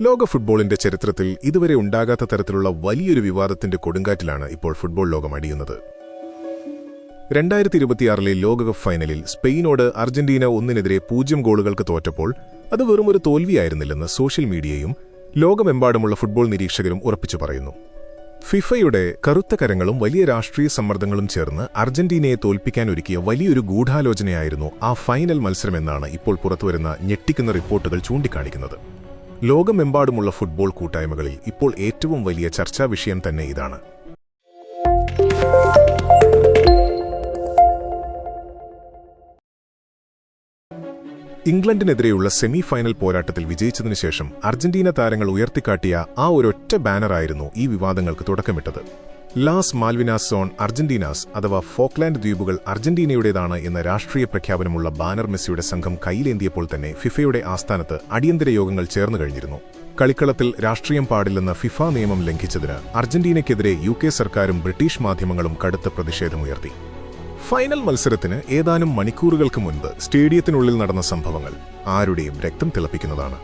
ലോക ഫുട്ബോളിന്റെ ചരിത്രത്തിൽ ഇതുവരെ ഉണ്ടാകാത്ത തരത്തിലുള്ള വലിയൊരു വിവാദത്തിന്റെ കൊടുങ്കാറ്റിലാണ് ഇപ്പോൾ ഫുട്ബോൾ ലോകം അടിയുന്നത്. 2026 ലോകകപ്പ് ഫൈനലിൽ സ്പെയിനോട് അർജന്റീന 1-0 ഗോളുകൾക്ക് തോറ്റപ്പോൾ അത് വെറുമൊരു തോൽവിയായിരുന്നില്ലെന്ന് സോഷ്യൽ മീഡിയയും ലോകമെമ്പാടുമുള്ള ഫുട്ബോൾ നിരീക്ഷകരും ഉറപ്പിച്ചു പറയുന്നു. ഫിഫയുടെ കറുത്ത കരങ്ങളും വലിയ രാഷ്ട്രീയ സമ്മർദ്ദങ്ങളും ചേർന്ന് അർജന്റീനയെ തോൽപ്പിക്കാനൊരുക്കിയ വലിയൊരു ഗൂഢാലോചനയായിരുന്നു ആ ഫൈനൽ മത്സരമെന്നാണ് ഇപ്പോൾ പുറത്തുവരുന്ന ഞെട്ടിക്കുന്ന റിപ്പോർട്ടുകൾ ചൂണ്ടിക്കാണിക്കുന്നത്. ലോകമെമ്പാടുമുള്ള ഫുട്ബോൾ കൂട്ടായ്മകളിൽ ഇപ്പോൾ ഏറ്റവും വലിയ ചർച്ചാ വിഷയം തന്നെ ഇതാണ്. ഇംഗ്ലണ്ടിനെതിരെയുള്ള സെമി ഫൈനൽ പോരാട്ടത്തിൽ വിജയിച്ചതിനു ശേഷം അർജന്റീന താരങ്ങൾ ഉയർത്തിക്കാട്ടിയ ആ ഒരൊറ്റ ബാനറായിരുന്നു ഈ വിവാദങ്ങൾക്ക് തുടക്കമിട്ടത്. ലാസ് മാൽവിനാസ് സോൺ അർജന്റീനാസ് അഥവാ ഫോക്ലാൻഡ് ദ്വീപുകൾ അർജന്റീനയുടേതാണ് എന്ന രാഷ്ട്രീയ പ്രഖ്യാപനമുള്ള ബാനർ മെസ്സിയുടെ സംഘം കയ്യിലേന്തിയപ്പോൾ തന്നെ ഫിഫയുടെ ആസ്ഥാനത്ത് അടിയന്തര യോഗങ്ങൾ ചേർന്നു കഴിഞ്ഞിരുന്നു. കളിക്കളത്തിൽ രാഷ്ട്രീയം പാടില്ലെന്ന ഫിഫ നിയമം ലംഘിച്ചതിന് അർജന്റീനയ്ക്കെതിരെ UK സർക്കാരും ബ്രിട്ടീഷ് മാധ്യമങ്ങളും കടുത്ത പ്രതിഷേധമുയർത്തി. ഫൈനൽ മത്സരത്തിന് ഏതാനും മണിക്കൂറുകൾക്ക് മുൻപ് സ്റ്റേഡിയത്തിനുള്ളിൽ നടന്ന സംഭവങ്ങൾ ആരുടെയും രക്തം തിളപ്പിക്കുന്നതാണ്.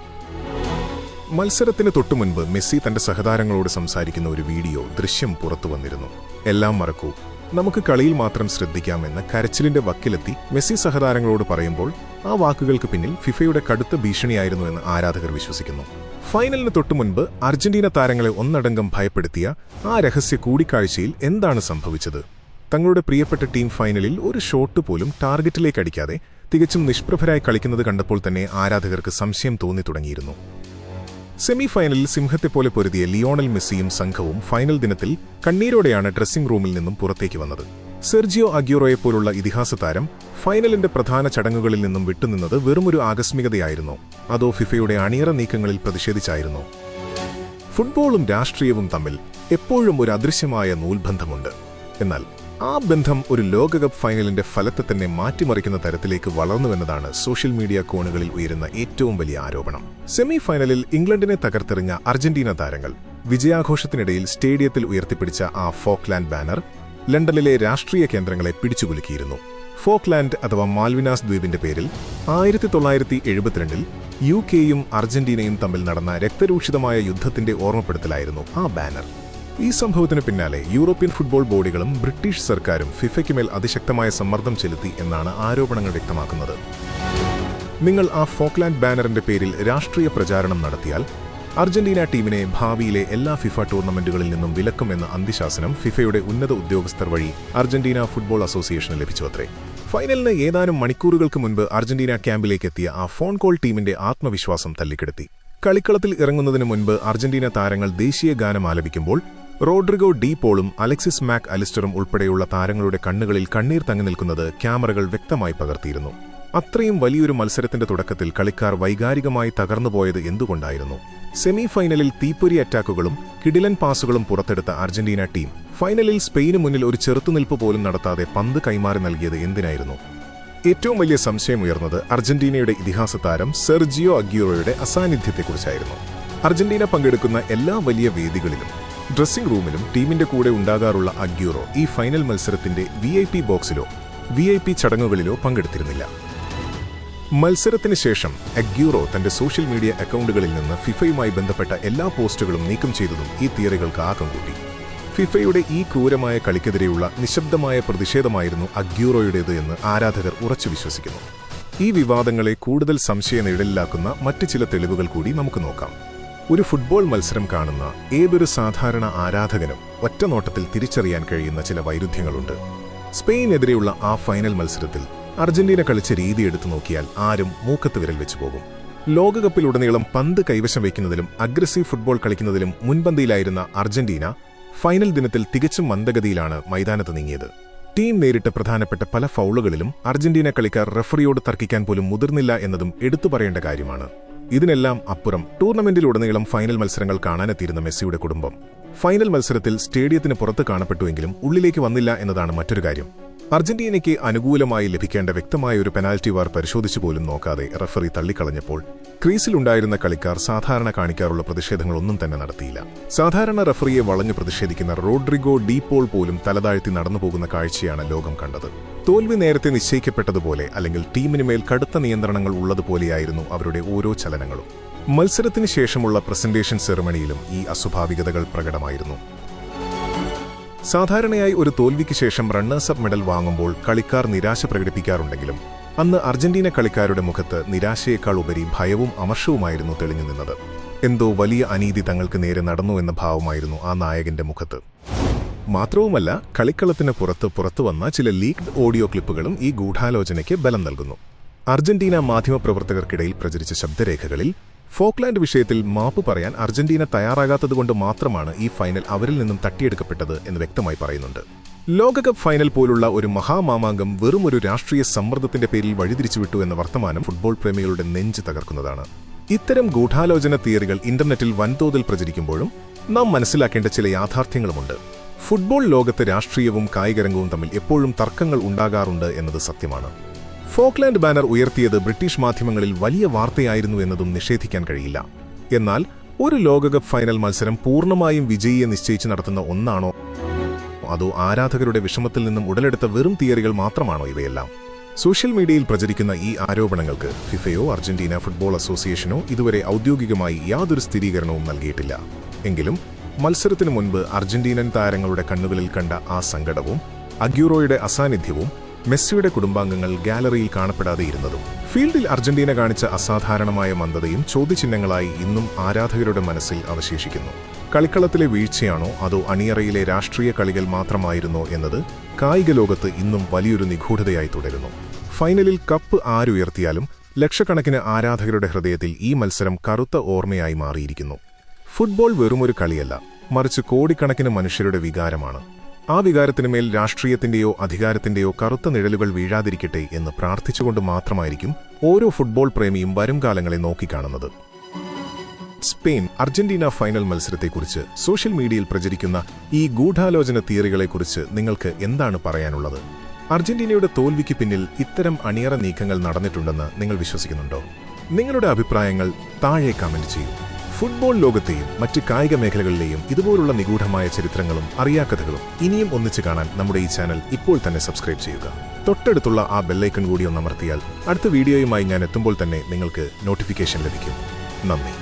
മത്സരത്തിന് തൊട്ടുമുൻപ് മെസ്സി തന്റെ സഹതാരങ്ങളോട് സംസാരിക്കുന്ന ഒരു വീഡിയോ ദൃശ്യം പുറത്തുവന്നിരുന്നു. എല്ലാം മറക്കൂ, നമുക്ക് കളിയിൽ മാത്രം ശ്രദ്ധിക്കാമെന്ന് കരച്ചിലിന്റെ വക്കിലെത്തി മെസ്സി സഹതാരങ്ങളോട് പറയുമ്പോൾ ആ വാക്കുകൾക്ക് പിന്നിൽ ഫിഫയുടെ കടുത്ത ഭീഷണിയായിരുന്നു എന്ന് ആരാധകർ വിശ്വസിക്കുന്നു. ഫൈനലിന് തൊട്ടുമുൻപ് അർജന്റീന താരങ്ങളെ ഒന്നടങ്കം ഭയപ്പെടുത്തിയ ആ രഹസ്യ കൂടിക്കാഴ്ചയിൽ എന്താണ് സംഭവിച്ചത്? തങ്ങളുടെ പ്രിയപ്പെട്ട ടീം ഫൈനലിൽ ഒരു ഷോട്ട് പോലും ടാർഗറ്റിലേക്ക് അടിക്കാതെ തികച്ചും നിഷ്പ്രഭരായി കളിക്കുന്നത് കണ്ടപ്പോൾ തന്നെ ആരാധകർക്ക് സംശയം തോന്നിത്തുടങ്ങിയിരുന്നു. സെമി ഫൈനലിൽ സിംഹത്തെപ്പോലെ പൊരുതിയ ലിയോണൽ മെസ്സിയും സംഘവും ഫൈനൽ ദിനത്തിൽ കണ്ണീരോടെയാണ് ഡ്രസ്സിംഗ് റൂമിൽ നിന്നും പുറത്തേക്ക് വന്നത്. സെർജിയോ അഗ്യൂറോയെപ്പോലുള്ള ഇതിഹാസ താരം ഫൈനലിന്റെ പ്രധാന ചടങ്ങുകളിൽ നിന്നും വിട്ടുനിന്നത് വെറുമൊരു ആകസ്മികതയായിരുന്നോ, അതോ ഫിഫയുടെ അണിയറ നീക്കങ്ങളിൽ പ്രതിഷേധിച്ചായിരുന്നോ? ഫുട്ബോളും രാഷ്ട്രീയവും തമ്മിൽ എപ്പോഴും ഒരു അദൃശ്യമായ നൂൽബന്ധമുണ്ട്. എന്നാൽ ആ ബന്ധം ഒരു ലോകകപ്പ് ഫൈനലിന്റെ ഫലത്തെ തന്നെ മാറ്റിമറിക്കുന്ന തരത്തിലേക്ക് വളർന്നുവെന്നതാണ് സോഷ്യൽ മീഡിയ കോണുകളിൽ ഉയരുന്ന ഏറ്റവും വലിയ ആരോപണം. സെമി ഫൈനലിൽ ഇംഗ്ലണ്ടിനെ തകർത്തെറിഞ്ഞ അർജന്റീന താരങ്ങൾ വിജയാഘോഷത്തിനിടയിൽ സ്റ്റേഡിയത്തിൽ ഉയർത്തിപ്പിടിച്ച ആ ഫോക്ലാൻഡ് ബാനർ ലണ്ടനിലെ രാഷ്ട്രീയ കേന്ദ്രങ്ങളെ പിടിച്ചുകുലുക്കിയിരുന്നു. ഫോക്ലാൻഡ് അഥവാ മാൽവിനാസ് ദ്വീപിന്റെ പേരിൽ 1972 UKയും അർജന്റീനയും തമ്മിൽ നടന്ന രക്തരൂക്ഷിതമായ യുദ്ധത്തിന്റെ ഓർമ്മപ്പെടുത്തലായിരുന്നു ആ ബാനർ. ഈ സംഭവത്തിന് പിന്നാലെ യൂറോപ്യൻ ഫുട്ബോൾ ബോഡികളും ബ്രിട്ടീഷ് സർക്കാരും ഫിഫയ്ക്ക് മേൽ അതിശക്തമായ സമ്മർദ്ദം ചെലുത്തി എന്നാണ് ആരോപണങ്ങൾ വ്യക്തമാക്കുന്നത്. നിങ്ങൾ ആ ഫോക്ലാൻഡ് ബാനറിന്റെ പേരിൽ രാഷ്ട്രീയ പ്രചാരണം നടത്തിയാൽ അർജന്റീന ടീമിനെ ഭാവിയിലെ എല്ലാ ഫിഫ ടൂർണമെന്റുകളിൽ നിന്നും വിലക്കുമെന്ന അന്ത്യശാസനം ഫിഫയുടെ ഉന്നത ഉദ്യോഗസ്ഥർ വഴി അർജന്റീന ഫുട്ബോൾ അസോസിയേഷന് ലഭിച്ചുവത്രേ. ഫൈനലിന് ഏതാനും മണിക്കൂറുകൾക്ക് മുൻപ് അർജന്റീന ക്യാമ്പിലേക്കെത്തിയ ആ ഫോൺ കോൾ ടീമിന്റെ ആത്മവിശ്വാസം തല്ലിക്കെടുത്തി. കളിക്കളത്തിൽ ഇറങ്ങുന്നതിന് മുൻപ് അർജന്റീന താരങ്ങൾ ദേശീയ ഗാനം ആലപിക്കുമ്പോൾ റോഡ്രിഗോ ഡി പോളും അലക്സിസ് മാക് അലിസ്റ്ററും ഉൾപ്പെടെയുള്ള താരങ്ങളുടെ കണ്ണുകളിൽ കണ്ണീർ തങ്ങി നിൽക്കുന്നത് ക്യാമറകൾ വ്യക്തമായി പകർത്തിയിരുന്നു. അത്രയും വലിയൊരു മത്സരത്തിന്റെ തുടക്കത്തിൽ കളിക്കാർ വൈകാരികമായി തകർന്നുപോയത് എന്തുകൊണ്ടായിരുന്നു? സെമി ഫൈനലിൽ തീപ്പൊരി അറ്റാക്കുകളും കിടിലൻ പാസുകളും പുറത്തെടുത്ത അർജന്റീന ടീം ഫൈനലിൽ സ്പെയിന് മുന്നിൽ ഒരു ചെറുത്തുനിൽപ്പ് പോലും നടത്താതെ പന്ത് കൈമാറി നൽകിയത് എന്തിനായിരുന്നു? ഏറ്റവും വലിയ സംശയമുയർന്നത് അർജന്റീനയുടെ ഇതിഹാസ താരം സെർജിയോ അഗ്യൂറോയുടെ അസാന്നിധ്യത്തെക്കുറിച്ചായിരുന്നു. അർജന്റീന പങ്കെടുക്കുന്ന എല്ലാ വലിയ വേദികളിലും ഡ്രസ്സിംഗ് റൂമിലും ടീമിന്റെ കൂടെ ഉണ്ടാകാറുള്ള അഗ്യൂറോ ഈ ഫൈനൽ മത്സരത്തിന്റെ VIP ബോക്സിലോ VIP ചടങ്ങുകളിലോ പങ്കെടുത്തിരുന്നില്ല. മത്സരത്തിന് ശേഷം അഗ്യൂറോ തന്റെ സോഷ്യൽ മീഡിയ അക്കൗണ്ടുകളിൽ നിന്ന് ഫിഫയുമായി ബന്ധപ്പെട്ട എല്ലാ പോസ്റ്റുകളും നീക്കം ചെയ്തതും ഈ തിയറികൾക്ക് ആക്കം കൂട്ടി. ഫിഫയുടെ ഈ ക്രൂരമായ കളിക്കെതിരെയുള്ള നിശബ്ദമായ പ്രതിഷേധമായിരുന്നു അഗ്യൂറോയുടേത് എന്ന് ആരാധകർ ഉറച്ചു വിശ്വസിക്കുന്നു. ഈ വിവാദങ്ങളെ കൂടുതൽ സംശയനിഴലിലാക്കുന്ന മറ്റ് ചില തെളിവുകൾ കൂടി നമുക്ക് നോക്കാം. ഒരു ഫുട്ബോൾ മത്സരം കാണുന്ന ഏതൊരു സാധാരണ ആരാധകനും ഒറ്റനോട്ടത്തിൽ തിരിച്ചറിയാൻ കഴിയുന്ന ചില വൈരുദ്ധ്യങ്ങളുണ്ട്. സ്പെയിനെതിരെയുള്ള ആ ഫൈനൽ മത്സരത്തിൽ അർജന്റീന കളിച്ച രീതി എടുത്തു നോക്കിയാൽ ആരും മൂക്കത്ത് വിരൽ വെച്ചു പോകും. ലോകകപ്പിലുടനീളം പന്ത് കൈവശം വയ്ക്കുന്നതിലും അഗ്രസീവ് ഫുട്ബോൾ കളിക്കുന്നതിലും മുൻപന്തിയിലായിരുന്ന അർജന്റീന ഫൈനൽ ദിനത്തിൽ തികച്ചും മന്ദഗതിയിലാണ് മൈതാനത്ത് നീങ്ങിയത്. ടീം നേരിട്ട പ്രധാനപ്പെട്ട പല ഫൗളുകളിലും അർജന്റീന കളിക്കാർ റഫറിയോട് തർക്കിക്കാൻ പോലും മുതിർന്നില്ല എന്നതും എടുത്തു പറയേണ്ട കാര്യമാണ്. ഇതിനെല്ലാം അപ്പുറം ടൂർണമെന്റിലുടനീളം ഫൈനൽ മത്സരങ്ങൾ കാണാനെത്തിയിരുന്ന മെസ്സിയുടെ കുടുംബം ഫൈനൽ മത്സരത്തിൽ സ്റ്റേഡിയത്തിന് പുറത്ത് കാണപ്പെട്ടുവെങ്കിലും ഉള്ളിലേക്ക് വന്നില്ല എന്നതാണ് മറ്റൊരു കാര്യം. അർജന്റീനയ്ക്ക് അനുകൂലമായി ലഭിക്കേണ്ട വ്യക്തമായ ഒരു പെനാൽറ്റി വാർ പരിശോധിച്ചു പോലും നോക്കാതെ റഫറി തള്ളിക്കളഞ്ഞപ്പോൾ ക്രീസിലുണ്ടായിരുന്ന കളിക്കാർ സാധാരണ കാണിക്കാറുള്ള പ്രതിഷേധങ്ങളൊന്നും തന്നെ നടത്തിയില്ല. സാധാരണ റഫറിയെ വളഞ്ഞു പ്രതിഷേധിക്കുന്ന റോഡ്രിഗോ ഡി പോൾ പോലും തലതാഴ്ത്തി നടന്നുപോകുന്ന കാഴ്ചയാണ് ലോകം കണ്ടത്. തോൽവി നേരത്തെ നിശ്ചയിക്കപ്പെട്ടതുപോലെ അല്ലെങ്കിൽ ടീമിനുമേൽ കടുത്ത നിയന്ത്രണങ്ങൾ ഉള്ളതുപോലെയായിരുന്നു അവരുടെ ഓരോ ചലനങ്ങളും. മത്സരത്തിന് ശേഷമുള്ള പ്രസന്റേഷൻ സെറിമണിയിലും ഈ അസ്വാഭാവികതകൾ പ്രകടമായിരുന്നു. സാധാരണയായി ഒരു തോൽവിക്ക് ശേഷം റണ്ണേഴ്സ് അപ്പ് മെഡൽ വാങ്ങുമ്പോൾ കളിക്കാർ നിരാശ പ്രകടിപ്പിക്കാറുണ്ടെങ്കിലും അന്ന് അർജന്റീന കളിക്കാരുടെ മുഖത്ത് നിരാശയേക്കാൾ ഉപരി ഭയവും അമർഷവുമായിരുന്നു തെളിഞ്ഞു നിന്നത്. എന്തോ വലിയ അനീതി തങ്ങൾക്ക് നേരെ നടന്നു എന്ന ഭാവമായിരുന്നു ആ നായകന്റെ മുഖത്ത്. മാത്രവുമല്ല, കളിക്കളത്തിന് പുറത്തുവന്ന ചില ലീക്ഡ് ഓഡിയോ ക്ലിപ്പുകളും ഈ ഗൂഢാലോചനയ്ക്ക് ബലം നൽകുന്നു. അർജന്റീന മാധ്യമപ്രവർത്തകർക്കിടയിൽ പ്രചരിച്ച ശബ്ദരേഖകളിൽ ഫോക്ലാൻഡ് വിഷയത്തിൽ മാപ്പ് പറയാൻ അർജന്റീന തയ്യാറാകാത്തതുകൊണ്ട് മാത്രമാണ് ഈ ഫൈനൽ അവരിൽ നിന്നും തട്ടിയെടുക്കപ്പെട്ടത് എന്ന് വ്യക്തമായി പറയുന്നുണ്ട്. ലോകകപ്പ് ഫൈനൽ പോലുള്ള ഒരു മഹാമാമാങ്കം വെറുമൊരു രാഷ്ട്രീയ സമ്മർദ്ദത്തിന്റെ പേരിൽ വഴിതിരിച്ചുവിട്ടു എന്ന വർത്തമാനം ഫുട്ബോൾ പ്രേമികളുടെ നെഞ്ച് തകർക്കുന്നതാണ്. ഇത്തരം ഗൂഢാലോചന തിയറികൾ ഇന്റർനെറ്റിൽ വൻതോതിൽ പ്രചരിക്കുമ്പോഴും നാം മനസ്സിലാക്കേണ്ട ചില യാഥാർത്ഥ്യങ്ങളുമുണ്ട്. ഫുട്ബോൾ ലോകത്ത് രാഷ്ട്രീയവും കായികരംഗവും തമ്മിൽ എപ്പോഴും തർക്കങ്ങൾ ഉണ്ടാകാറുണ്ട് എന്നത് സത്യമാണ്. ഫോക്ലാൻഡ് ബാനർ ഉയർത്തിയത് ബ്രിട്ടീഷ് മാധ്യമങ്ങളിൽ വലിയ വാർത്തയായിരുന്നു എന്നതും നിഷേധിക്കാൻ കഴിയില്ല. എന്നാൽ ഒരു ലോകകപ്പ് ഫൈനൽ മത്സരം പൂർണ്ണമായും വിജയിയെ നിശ്ചയിച്ച് നടത്തുന്ന ഒന്നാണോ, അതോ ആരാധകരുടെ വിഷമത്തിൽ നിന്നും ഉടലെടുത്ത വെറും തിയറികൾ മാത്രമാണോ ഇവയെല്ലാം? സോഷ്യൽ മീഡിയയിൽ പ്രചരിക്കുന്ന ഈ ആരോപണങ്ങൾക്ക് ഫിഫയോ അർജന്റീന ഫുട്ബോൾ അസോസിയേഷനോ ഇതുവരെ ഔദ്യോഗികമായി യാതൊരു സ്ഥിരീകരണവും നൽകിയിട്ടില്ല. എങ്കിലും മത്സരത്തിനു മുൻപ് അർജന്റീനൻ താരങ്ങളുടെ കണ്ണുകളിൽ കണ്ട ആ സങ്കടവും അഗ്യൂറോയുടെ അസാന്നിധ്യവും മെസ്സിയുടെ കുടുംബാംഗങ്ങൾ ഗാലറിയിൽ കാണപ്പെടാതെയിരുന്നതും ഫീൽഡിൽ അർജന്റീന കാണിച്ച അസാധാരണമായ മന്ദതയും ചോദ്യചിഹ്നങ്ങളായി ഇന്നും ആരാധകരുടെ മനസ്സിൽ അവശേഷിക്കുന്നു. കളിക്കളത്തിലെ വീഴ്ചയാണോ അതോ അണിയറയിലെ രാഷ്ട്രീയ കളികൾ മാത്രമായിരുന്നോ എന്നത് കായിക ലോകത്ത് ഇന്നും വലിയൊരു നിഗൂഢതയായി തുടരുന്നു. ഫൈനലിൽ കപ്പ് ആരുയർത്തിയാലും ലക്ഷക്കണക്കിന് ആരാധകരുടെ ഹൃദയത്തിൽ ഈ മത്സരം കറുത്ത ഓർമ്മയായി മാറിയിരിക്കുന്നു. ഫുട്ബോൾ വെറുമൊരു കളിയല്ല, മറിച്ച് കോടിക്കണക്കിന് മനുഷ്യരുടെ വികാരമാണ്. ആ വികാരത്തിനുമേൽ രാഷ്ട്രീയത്തിന്റെയോ അധികാരത്തിന്റെയോ കറുത്ത നിഴലുകൾ വീഴാതിരിക്കട്ടെ എന്ന് പ്രാർത്ഥിച്ചുകൊണ്ട് മാത്രമായിരിക്കും ഓരോ ഫുട്ബോൾ പ്രേമിയും വരും കാലങ്ങളെ നോക്കിക്കാണുന്നത്. സ്പെയിൻ അർജന്റീന ഫൈനൽ മത്സരത്തെക്കുറിച്ച് സോഷ്യൽ മീഡിയയിൽ പ്രചരിക്കുന്ന ഈ ഗൂഢാലോചന തിയറികളെക്കുറിച്ച് നിങ്ങൾക്ക് എന്താണ് പറയാനുള്ളത്? അർജന്റീനയുടെ തോൽവിക്ക് പിന്നിൽ ഇത്തരം അണിയറ നീക്കങ്ങൾ നടന്നിട്ടുണ്ടെന്ന് നിങ്ങൾ വിശ്വസിക്കുന്നുണ്ടോ? നിങ്ങളുടെ അഭിപ്രായങ്ങൾ താഴെ കമന്റ് ചെയ്യൂ. ഫുട്ബോൾ ലോകത്തെയും മറ്റ് കായിക മേഖലകളിലെയും ഇതുപോലുള്ള നിഗൂഢമായ ചരിത്രങ്ങളും അറിയാക്കഥകളും ഇനിയും ഒന്നിച്ചു കാണാൻ നമ്മുടെ ഈ ചാനൽ ഇപ്പോൾ തന്നെ സബ്സ്ക്രൈബ് ചെയ്യുക. തൊട്ടടുത്തുള്ള ആ ബെല്ലൈക്കൺ കൂടി ഒന്ന് അമർത്തിയാൽ അടുത്ത വീഡിയോയുമായി ഞാൻ എത്തുമ്പോൾ തന്നെ നിങ്ങൾക്ക് നോട്ടിഫിക്കേഷൻ ലഭിക്കും. നന്ദി.